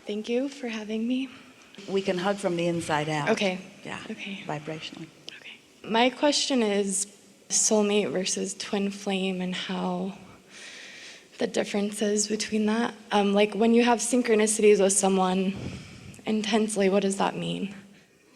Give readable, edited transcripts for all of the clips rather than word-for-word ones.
Thank you for having me. We can hug from the inside out. Okay. Yeah. Okay. Vibrationally. Okay. My question is soulmate versus twin flame and how the differences between that. Like when you have synchronicities with someone intensely, what does that mean?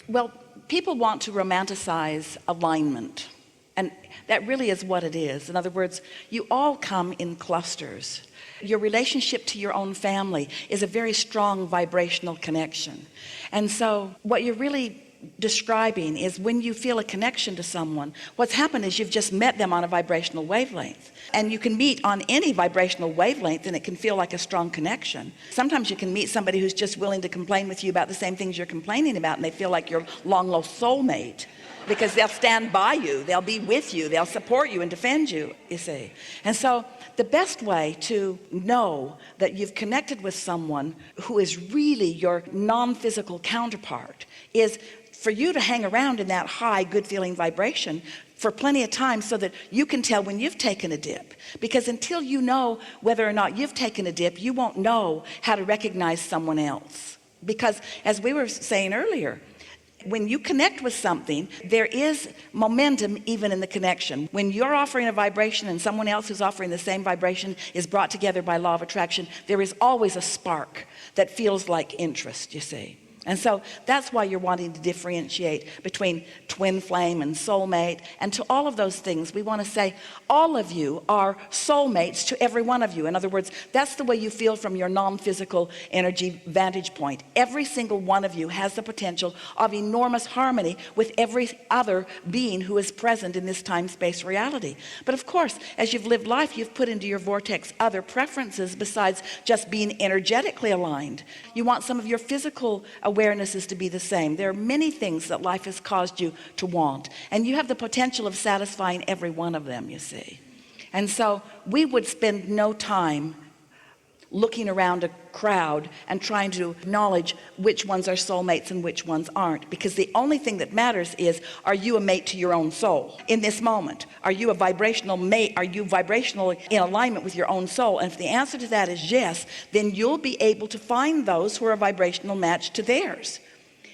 Well, people want to romanticize alignment. And that really is what it is. In other words, you all come in clusters. Your relationship to your own family is a very strong vibrational connection. And so what you're really describing is when you feel a connection to someone, what's happened is you've just met them on a vibrational wavelength. And you can meet on any vibrational wavelength and it can feel like a strong connection. Sometimes you can meet somebody who's just willing to complain with you about the same things you're complaining about, and they feel like your long-lost soulmate, because they'll stand by you, they'll be with you, they'll support you and defend you, you see. And so the best way to know that you've connected with someone who is really your non-physical counterpart is for you to hang around in that high, good feeling vibration for plenty of time so that you can tell when you've taken a dip. Because until you know whether or not you've taken a dip, you won't know how to recognize someone else. Because as we were saying earlier, when you connect with something, there is momentum even in the connection. When you're offering a vibration and someone else who's offering the same vibration is brought together by law of attraction, there is always a spark that feels like interest, you see. And so that's why you're wanting to differentiate between twin flame and soulmate. And to all of those things, we want to say all of you are soulmates to every one of you. In other words, that's the way you feel from your non-physical energy vantage point. Every single one of you has the potential of enormous harmony with every other being who is present in this time-space reality. But of course, as you've lived life, you've put into your vortex other preferences besides just being energetically aligned. You want some of your physical awareness is to be the same. There are many things that life has caused you to want, and you have the potential of satisfying every one of them, you see. And so we would spend no time looking around a crowd and trying to acknowledge which ones are soulmates and which ones aren't, because the only thing that matters is, are you a mate to your own soul in this moment? Are you a vibrational mate? Are you vibrational in alignment with your own soul? And if the answer to that is yes, then you'll be able to find those who are a vibrational match to theirs.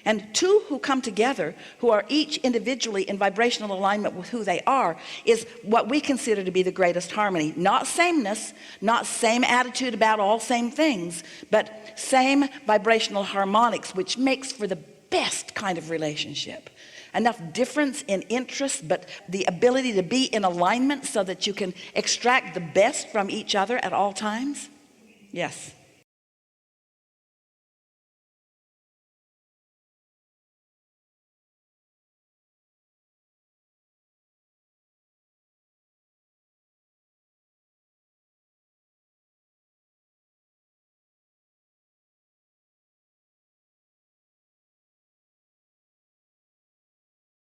And two who come together, who are each individually in vibrational alignment with who they are, is what we consider to be the greatest harmony. Not sameness, not same attitude about all same things, but same vibrational harmonics, which makes for the best kind of relationship. Enough difference in interest, but the ability to be in alignment so that you can extract the best from each other at all times. Yes.